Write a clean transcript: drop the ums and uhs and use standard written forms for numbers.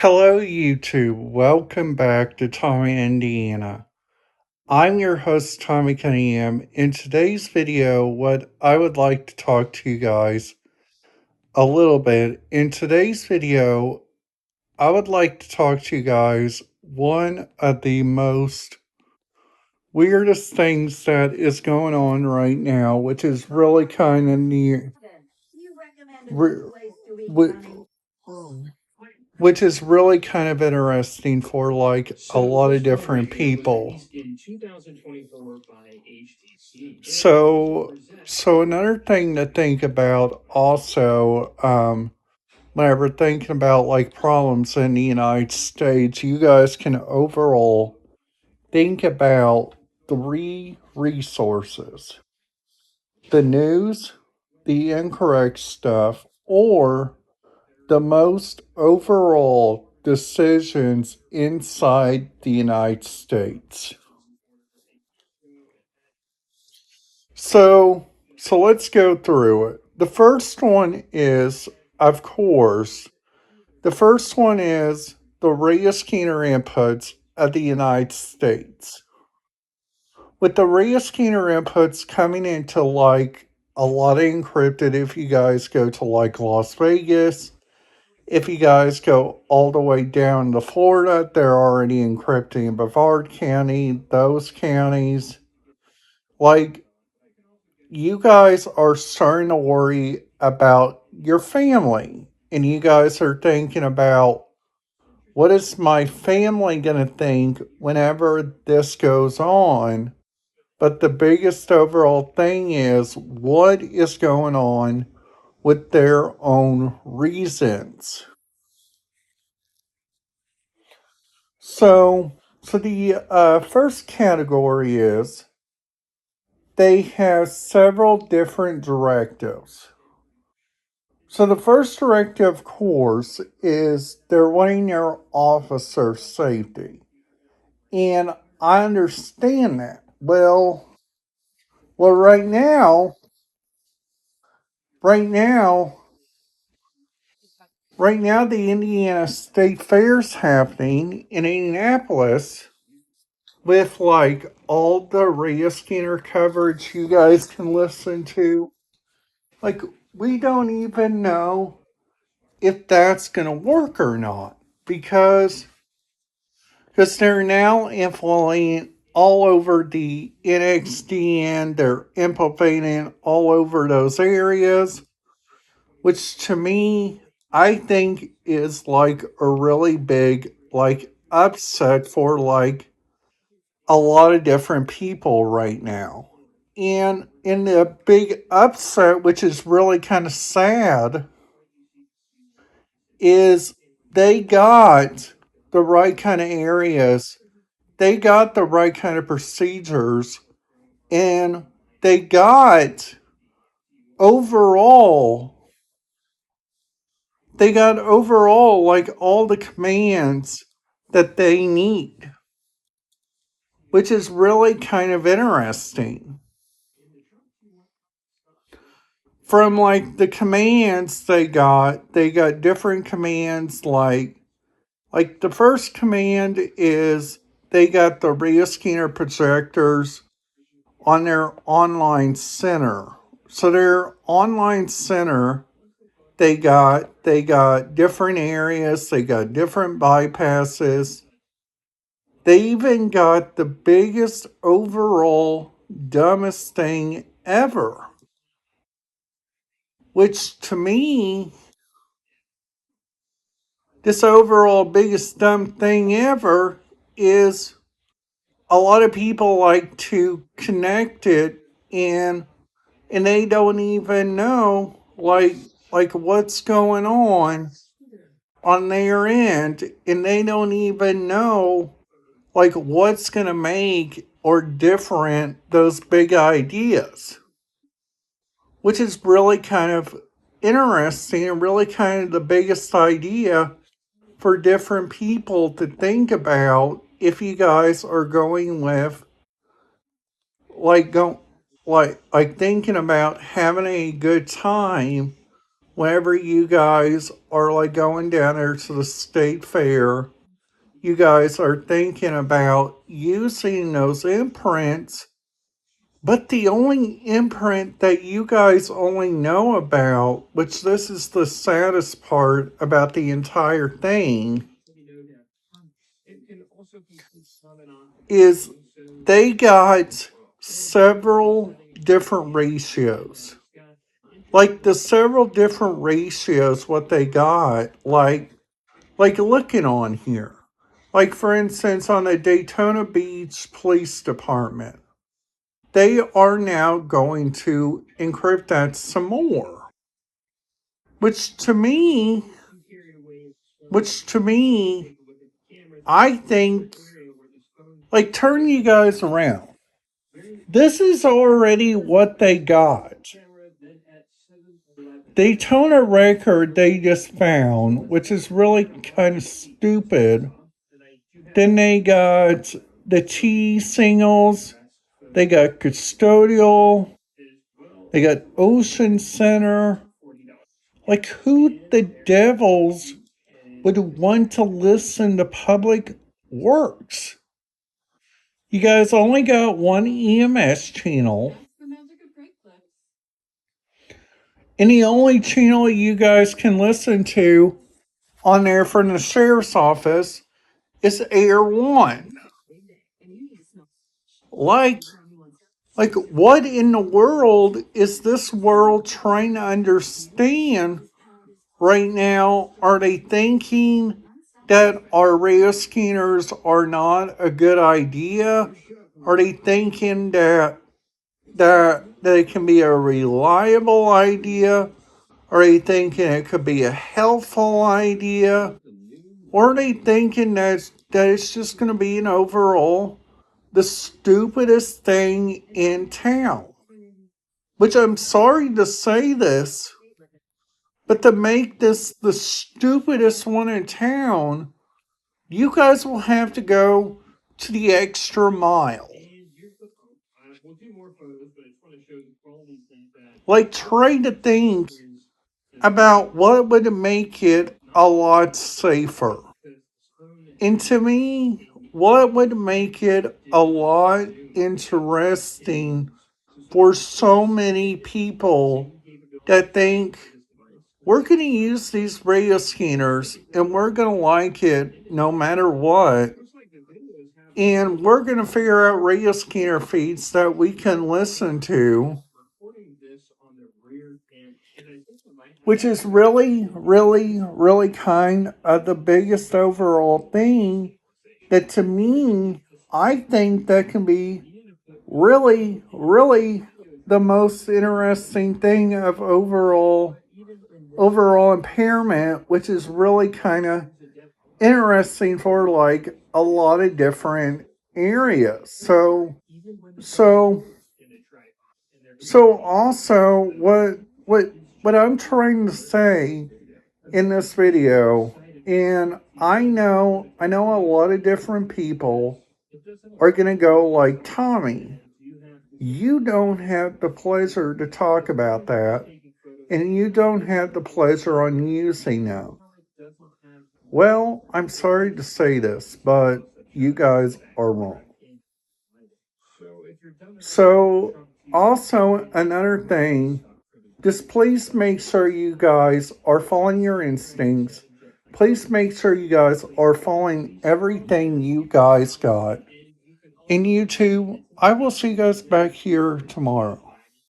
Hello, YouTube. Welcome back to Tommy, Indiana. I'm your host, Tommy Cunningham. In today's video, what I would like to talk to you guys a little bit. In today's video, I would like to talk to you guys one of the most weirdest things that is going on right now, which is really kind of near, which is really kind of interesting for like a lot of different people. So, so another thing to think about also, whenever thinking about like problems in the United States, you guys can overall think about three resources: the news, the incorrect stuff, or the most overall decisions inside the United States. So, so let's go through it. The first one is, of course, the first one is the Reyes Skinner inputs of the United States. With the Reyes Skinner inputs coming into like a lot of encrypted, if you guys go to like Las Vegas, if you guys go all the way down to Florida, they're already encrypting Brevard County, those counties. Like, you guys are starting to worry about your family. And you guys are thinking about, what is my family going to think whenever this goes on? But the biggest overall thing is, what is going on with their own reasons? So the first category is they have several different directives. So the first directive, of course, is they're wanting their officer safety. And I understand that. Well, right now, right now, the Indiana State Fair's happening in Indianapolis with like all the Reyes Skinner coverage you guys can listen to. Like, we don't even know if that's going to work or not because they're now infiltrating all over the NXDN. They're infiltrating all over those areas, which to me, I think is like a really big like upset for like a lot of different people right now. And in the big upset, which is really kind of sad, is they got the right kind of areas, they got the right kind of procedures, and they got overall like all the commands that they need, which is really kind of interesting. From like the commands they got different commands, like the first command is they got the Reyes Skinner projectors on their online center. So their online center, they got different areas, they got different bypasses. They even got the biggest overall dumbest thing ever, which to me, this overall biggest dumb thing ever is a lot of people like to connect it, and they don't even know like what's going on their end, and they don't even know like what's going to make or different those big ideas, which is really kind of interesting and really kind of the biggest idea for different people to think about if you guys are going with like go like thinking about having a good time whenever you guys are like going down there to the state fair, you guys are thinking about using those imprints, but the only imprint that you guys only know about, which this is the saddest part about the entire thing, is they got several different ratios. Like the several different ratios, what they got, like looking on here. Like for instance, on the Daytona Beach Police Department, they are now going to encrypt that some more. Which to me, I think, like turn you guys around. This is already what they got. Daytona record they just found, which is really kind of stupid. Then they got the T singles, they got Custodial, they got Ocean Center. Like, who the devils would want to listen to Public Works? You guys only got one EMS channel. And the only channel you guys can listen to on there from the sheriff's office is Air One. Like, what in the world is this world trying to understand right now? Are they thinking that our radio scanners are not a good idea? Are they thinking that it can be a reliable idea? Are they thinking it could be a helpful idea? Or are they thinking that it's just going to be an overall the stupidest thing in town? Which I'm sorry to say this, but to make this the stupidest one in town, you guys will have to go to the extra mile. Like, try to think about what would make it a lot safer. And to me, what would make it a lot interesting for so many people that think we're going to use these radio scanners and we're going to like it no matter what. And we're going to figure out radio scanner feeds that we can listen to, which is really, really, really kind of the biggest overall thing that to me, I think that can be really, really the most interesting thing of overall impairment, which is really kind of interesting for like a lot of different areas. So also what I'm trying to say in this video, and I know a lot of different people are going to go like, Tommy, you don't have the pleasure to talk about that, and you don't have the pleasure on using them. Well, I'm sorry to say this, but you guys are wrong. So, also another thing, just please make sure you guys are following your instincts. Please make sure you guys are following everything you guys got. And you two, I will see you guys back here tomorrow.